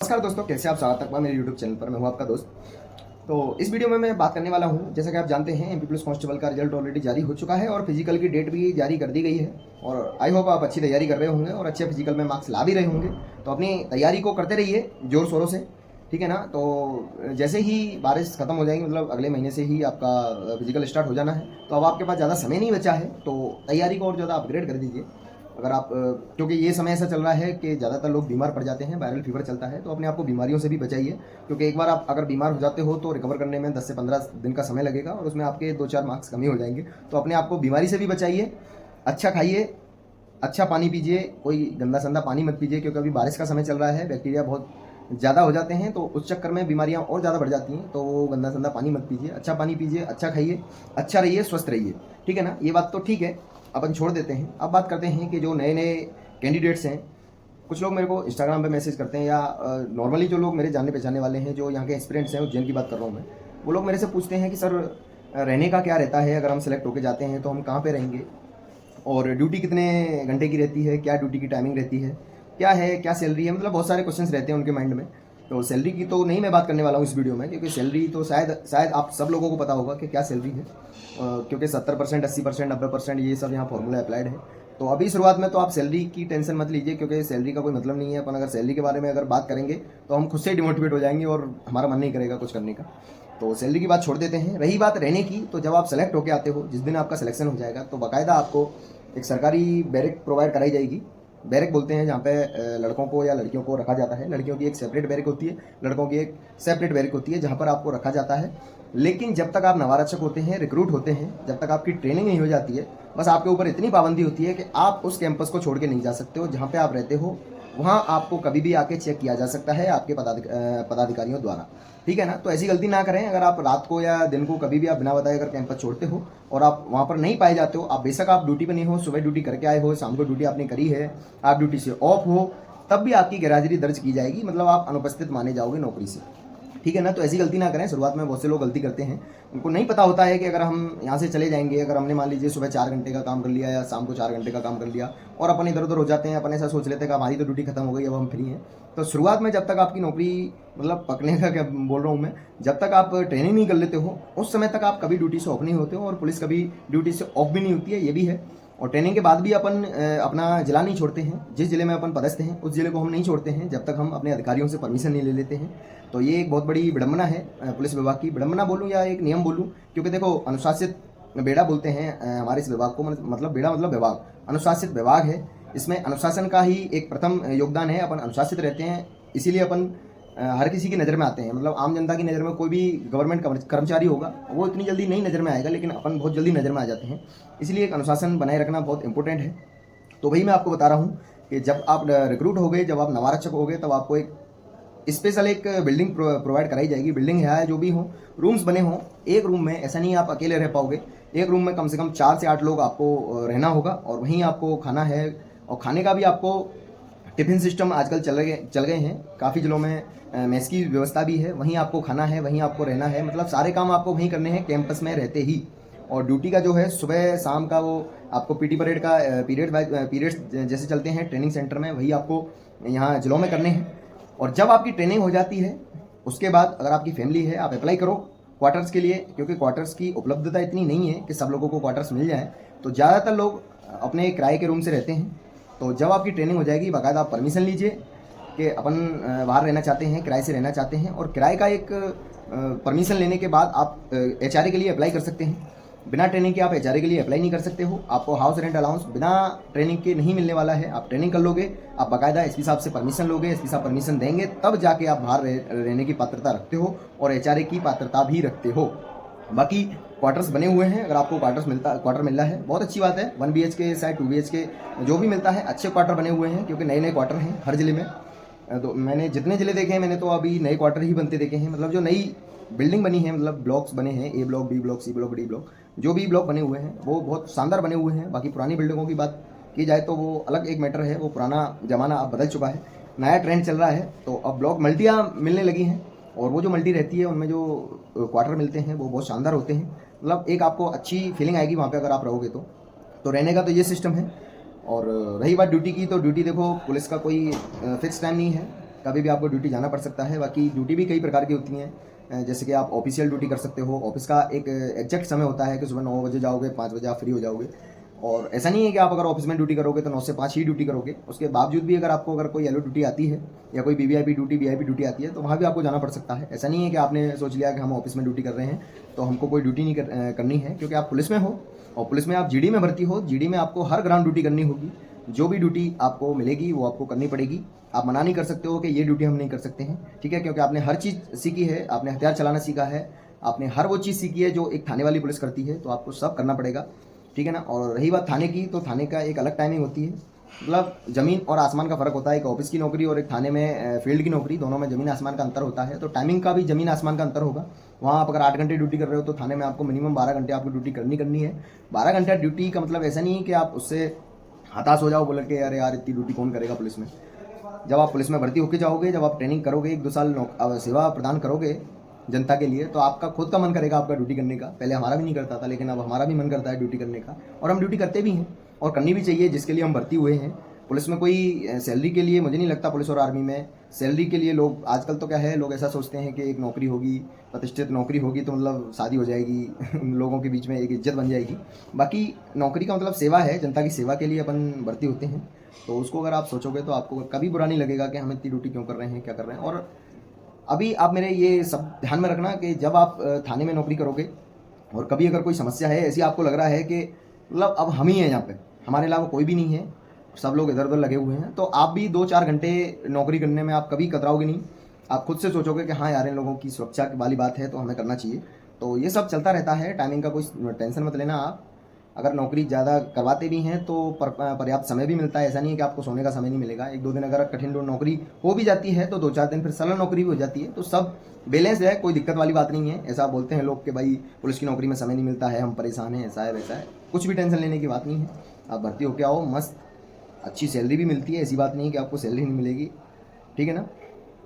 नमस्कार दोस्तों, कैसे आप? स्वागत है मेरे YouTube चैनल पर। मैं हूं आपका दोस्त। तो इस वीडियो में मैं बात करने वाला हूं, जैसा कि आप जानते हैं एमपी पुलिस कांस्टेबल का रिजल्ट ऑलरेडी जारी हो चुका है और फिजिकल की डेट भी जारी कर दी गई है। और आई होप आप अच्छी तैयारी कर रहे होंगे और अच्छे फिजिकल में मार्क्स ला भी रहे होंगे। तो अपनी तैयारी को करते रहिए ज़ोर शोरों से, ठीक है ना। तो जैसे ही बारिश खत्म हो जाएगी, मतलब अगले महीने से ही आपका फिजिकल स्टार्ट हो जाना है, तो अब आपके पास ज़्यादा समय नहीं बचा है, तो तैयारी को और ज़्यादा अपग्रेड कर दीजिए। अगर आप क्योंकि ये समय ऐसा चल रहा है कि ज़्यादातर लोग बीमार पड़ जाते हैं, वायरल फीवर चलता है, तो अपने आप को बीमारियों से भी बचाइए। क्योंकि एक बार आप अगर बीमार हो जाते हो तो रिकवर करने में 10 से 15 दिन का समय लगेगा और उसमें आपके 2-4 मार्क्स कमी हो जाएंगे। तो अपने आप को बीमारी से भी बचाइए, अच्छा खाइए, अच्छा पानी पीजिए, कोई गंदा संदा पानी मत पीजिए, क्योंकि अभी बारिश का समय चल रहा है, बैक्टीरिया बहुत ज़्यादा हो जाते हैं, तो उस चक्कर में बीमारियाँ और ज़्यादा बढ़ जाती हैं। तो वो गंदा संदा पानी मत पीजिए, अच्छा पानी पीजिए, अच्छा खाइए, अच्छा रहिए, स्वस्थ रहिए, ठीक है ना। ये बात तो ठीक है, अपन छोड़ देते हैं। अब बात करते हैं कि जो नए नए कैंडिडेट्स हैं, कुछ लोग मेरे को इंस्टाग्राम पे मैसेज करते हैं, या नॉर्मली जो लोग मेरे जानने पहचानने वाले हैं, जो यहाँ के एक्सपीरियंस हैं, उज्जैन की बात कर रहा हूँ मैं, वो लोग मेरे से पूछते हैं कि सर रहने का क्या रहता है, अगर हम सेलेक्ट होकर जाते हैं तो हम कहाँ पे रहेंगे, और ड्यूटी कितने घंटे की रहती है, क्या ड्यूटी की टाइमिंग रहती है, क्या है, क्या सैलरी है, मतलब बहुत सारे क्वेश्चंस रहते हैं उनके माइंड में। तो सैलरी की तो नहीं मैं बात करने वाला हूँ इस वीडियो में, क्योंकि सैलरी तो शायद आप सब लोगों को पता होगा कि क्या सैलरी है। क्योंकि 70%, 80%, 90% ये सब यहाँ फॉर्मूला अप्लाइड है। तो अभी शुरुआत में तो आप सैलरी की टेंशन मत लीजिए, क्योंकि सैलरी का कोई मतलब नहीं है। अपन अगर सैलरी के बारे में अगर बात करेंगे तो हम खुद से ही डिमोटिवेट हो जाएंगे और हमारा मन नहीं करेगा कुछ करने का। तो सैलरी की बात छोड़ देते हैं। रही बात रहने की, तो जब आप सेलेक्ट होकर आते हो, जिस दिन आपका सिलेक्शन हो जाएगा, तो बाकायदा आपको एक सरकारी बैरक प्रोवाइड कराई जाएगी। बैरक बोलते हैं जहाँ पे लड़कों को या लड़कियों को रखा जाता है। लड़कियों की एक सेपरेट बैरक होती है, लड़कों की एक सेपरेट बैरक होती है, जहाँ पर आपको रखा जाता है। लेकिन जब तक आप नवारक्षक होते हैं, रिक्रूट होते हैं, जब तक आपकी ट्रेनिंग नहीं हो जाती है, बस आपके ऊपर इतनी पाबंदी होती है कि आप उस कैंपस को छोड़ के नहीं जा सकते हो। जहाँ पे आप रहते हो वहाँ आपको कभी भी आके चेक किया जा सकता है आपके पदाधिकारियों द्वारा, ठीक है ना। तो ऐसी गलती ना करें। अगर आप रात को या दिन को कभी भी आप बिना बताए अगर कैंपस छोड़ते हो और आप वहाँ पर नहीं पाए जाते हो, आप बेशक आप ड्यूटी पर नहीं हो, सुबह ड्यूटी करके आए हो, शाम को ड्यूटी आपने करी है, आप ड्यूटी से ऑफ हो, तब भी आपकी गैरहाजिरी दर्ज की जाएगी, मतलब आप अनुपस्थित माने जाओगे नौकरी से, ठीक है ना। तो ऐसी गलती ना करें। शुरुआत में बहुत से लोग गलती करते हैं, उनको नहीं पता होता है कि अगर हम यहाँ से चले जाएंगे, अगर हमने मान लीजिए सुबह 4 घंटे का काम कर लिया या शाम को 4 घंटे का काम कर लिया और अपन इधर उधर हो जाते हैं, अपन ऐसा सोच लेते हैं कि हमारी तो ड्यूटी खत्म हो गई, अब हम फ्री हैं। तो शुरुआत में जब तक आपकी नौकरी, मतलब पकने का क्या बोल रहा हूँ मैं, जब तक आप ट्रेनिंग नहीं कर लेते हो, उस समय तक आप कभी ड्यूटी से ऑफ नहीं होते हो, और पुलिस कभी ड्यूटी से ऑफ भी नहीं होती है, ये भी है। और ट्रेनिंग के बाद भी अपन अपना जिला नहीं छोड़ते हैं। जिस जिले में अपन पदस्थ हैं उस जिले को हम नहीं छोड़ते हैं जब तक हम अपने अधिकारियों से परमिशन नहीं ले लेते हैं। तो ये एक बहुत बड़ी विडम्बना है पुलिस विभाग की। विडम्बना बोलूँ या एक नियम बोलूँ, क्योंकि देखो, अनुशासित बेड़ा बोलते हैं हमारे इस विभाग को, मतलब बेड़ा मतलब विभाग, अनुशासित विभाग है। इसमें अनुशासन का ही एक प्रथम योगदान है। अपन अनुशासित रहते हैं, इसीलिए अपन हर किसी की नज़र में आते हैं। मतलब आम जनता की नज़र में कोई भी गवर्नमेंट कर्मचारी होगा, वो इतनी जल्दी नहीं नज़र में आएगा, लेकिन अपन बहुत जल्दी नज़र में आ जाते हैं। इसलिए एक अनुशासन बनाए रखना बहुत इंपॉर्टेंट है। तो वही मैं आपको बता रहा हूँ कि जब आप रिक्रूट हो गए, जब आप नवारक्षक हो गए, तब आपको एक स्पेशल एक बिल्डिंग प्रोवाइड कराई जाएगी। बिल्डिंग है जो भी हो, रूम्स बने हों। एक रूम में ऐसा नहीं आप अकेले रह पाओगे, एक रूम में कम से कम 4 से 8 लोग आपको रहना होगा, और वहीं आपको खाना है। और खाने का भी आपको टिफ़िन सिस्टम आजकल चल गए हैं काफ़ी जिलों में, मेस की व्यवस्था भी है, वहीं आपको खाना है, वहीं आपको रहना है, मतलब सारे काम आपको वहीं करने हैं कैंपस में रहते ही। और ड्यूटी का जो है सुबह शाम का, वो आपको पीटी परेड का पीरियड्स जैसे चलते हैं ट्रेनिंग सेंटर में, वही आपको यहाँ जिलों में करने हैं। और जब आपकी ट्रेनिंग हो जाती है, उसके बाद अगर आपकी फैमिली है, आप अप्लाई करो क्वार्टर्स के लिए, क्योंकि क्वार्टर्स की उपलब्धता इतनी नहीं है कि सब लोगों को क्वार्टर्स मिल जाए। तो ज़्यादातर लोग अपने किराए के रूम से रहते हैं। तो जब आपकी ट्रेनिंग हो जाएगी, बाकायदा आप परमिशन लीजिए कि अपन बाहर रहना चाहते हैं, किराए से रहना चाहते हैं, और किराए का एक परमिशन लेने के बाद आप एचआरए के लिए अप्लाई कर सकते हैं। बिना ट्रेनिंग के आप एचआरए के लिए अप्लाई नहीं कर सकते हो। आपको हाउस रेंट अलाउंस बिना ट्रेनिंग के नहीं मिलने वाला है। आप ट्रेनिंग कर लोगे, आप बाकायदा एसपी साहब से परमिशन लोगे, एसपी साहब परमिशन देंगे, तब जाके आप बाहर रहने की पात्रता रखते हो और एचआरए की पात्रता भी रखते हो। बाकी क्वार्टर्स बने हुए हैं, अगर आपको क्वार्टर मिल रहा है, बहुत अच्छी बात है। 1 BHK शायद 2 BHK जो भी मिलता है, अच्छे क्वार्टर बने हुए हैं, क्योंकि नए नए क्वार्टर हैं हर जिले में। तो मैंने जितने जिले देखे हैं, मैंने तो अभी नए क्वार्टर ही बनते देखे हैं। मतलब जो नई बिल्डिंग बनी है, मतलब ब्लॉक्स बने हैं, A block, B block, C block, D block, जो भी ब्लॉक बने हुए हैं वो बहुत शानदार बने हुए हैं। बाकी पुरानी बिल्डिंगों की बात की जाए तो वो अलग एक मैटर है, वो पुराना ज़माना अब बदल चुका है, नया ट्रेंड चल रहा है। तो अब ब्लॉक मल्टियाँ मिलने लगी हैं, और वो जो मल्टी रहती है उनमें जो क्वार्टर मिलते हैं वो बहुत शानदार होते हैं। मतलब एक आपको अच्छी फीलिंग आएगी वहाँ पे अगर आप रहोगे तो रहने का तो ये सिस्टम है। और रही बात ड्यूटी की, तो ड्यूटी देखो, पुलिस का कोई फिक्स टाइम नहीं है। कभी भी आपको ड्यूटी जाना पड़ सकता है। बाकी ड्यूटी भी कई प्रकार की होती हैं, जैसे कि आप ऑफिशियल ड्यूटी कर सकते हो। ऑफिस का एक एग्जैक्ट समय होता है कि सुबह 9 बजे जाओगे, 5 बजे आप फ्री हो जाओगे। और ऐसा नहीं है कि आप अगर ऑफिस में ड्यूटी करोगे तो 9 से 5 ही ड्यूटी करोगे। उसके बावजूद भी अगर आपको कोई येलो ड्यूटी आती है या कोई वीवीआईपी ड्यूटी आती है तो वहाँ भी आपको जाना पड़ सकता है। ऐसा नहीं है कि आपने सोच लिया कि हम ऑफिस में ड्यूटी कर रहे हैं तो हमको कोई ड्यूटी नहीं करनी है, क्योंकि आप पुलिस में हो और पुलिस में आप जीडी में भर्ती हो। जीडी में आपको हर ग्राउंड ड्यूटी करनी होगी। जो भी ड्यूटी आपको मिलेगी वो आपको करनी पड़ेगी। आप मना नहीं कर सकते हो कि ये ड्यूटी हम नहीं कर सकते हैं, ठीक है, क्योंकि आपने हर चीज़ सीखी है, आपने हथियार चलाना सीखा है, आपने हर वो चीज़ सीखी है जो एक थाने वाली पुलिस करती है, तो आपको सब करना पड़ेगा, ठीक है ना। और रही बात थाने की, तो थाने का एक अलग टाइमिंग होती है, मतलब ज़मीन और आसमान का फ़र्क होता है। एक ऑफिस की नौकरी और एक थाने में फील्ड की नौकरी, दोनों में ज़मीन आसमान का अंतर होता है। तो टाइमिंग का भी ज़मीन आसमान का अंतर होगा। वहाँ आप अगर 8 घंटे ड्यूटी कर रहे हो तो थाने में आपको मिनिमम 12 घंटे आपको ड्यूटी करनी है। 12 घंटा ड्यूटी का मतलब ऐसा नहीं है कि आप उससे हताश हो जाओ बोल के अरे यार इतनी ड्यूटी कौन करेगा पुलिस में। जब आप पुलिस में भर्ती होकर जाओगे, जब आप ट्रेनिंग करोगे, 1-2 साल सेवा प्रदान करोगे जनता के लिए, तो आपका खुद का मन करेगा आपका ड्यूटी करने का। पहले हमारा भी नहीं करता था, लेकिन अब हमारा भी मन करता है ड्यूटी करने का, और हम ड्यूटी करते भी हैं और करनी भी चाहिए, जिसके लिए हम भर्ती हुए हैं। पुलिस में कोई सैलरी के लिए मुझे नहीं लगता, पुलिस और आर्मी में सैलरी के लिए लोग आजकल तो क्या है, लोग ऐसा सोचते हैं कि एक नौकरी होगी, प्रतिष्ठित नौकरी होगी तो मतलब शादी हो जाएगी उन लोगों के बीच में एक इज्जत बन जाएगी। बाकी नौकरी का मतलब सेवा है, जनता की सेवा के लिए अपन भर्ती होते हैं। तो उसको अगर आप सोचोगे तो आपको कभी बुरा नहीं लगेगा कि हम इतनी ड्यूटी क्यों कर रहे हैं, क्या कर रहे हैं। और अभी आप मेरे ये सब ध्यान में रखना कि जब आप थाने में नौकरी करोगे और कभी अगर कोई समस्या है ऐसी, आपको लग रहा है कि मतलब अब हम ही हैं यहाँ पे, हमारे अलावा कोई भी नहीं है, सब लोग इधर उधर लगे हुए हैं, तो आप भी 2-4 घंटे नौकरी करने में आप कभी कतराओगे नहीं। आप खुद से सोचोगे कि हाँ यार इन लोगों की सुरक्षा वाली बात है तो हमें करना चाहिए। तो ये सब चलता रहता है, टाइमिंग का कोई टेंशन मत लेना आप। अगर नौकरी ज़्यादा करवाते भी हैं तो पर्याप्त समय भी मिलता है। ऐसा नहीं है कि आपको सोने का समय नहीं मिलेगा। 1-2 दिन अगर कठिन नौकरी हो भी जाती है तो 2-4 दिन फिर सरल नौकरी भी हो जाती है। तो सब बैलेंस है, कोई दिक्कत वाली बात नहीं है। ऐसा बोलते हैं लोग कि भाई पुलिस की नौकरी में समय नहीं मिलता है, हम परेशान हैं, ऐसा है वैसा है, कुछ भी टेंशन लेने की बात नहीं है। आप भर्ती होके आओ, मस्त अच्छी सैलरी भी मिलती है, ऐसी बात नहीं है कि आपको सैलरी नहीं मिलेगी, ठीक है ना।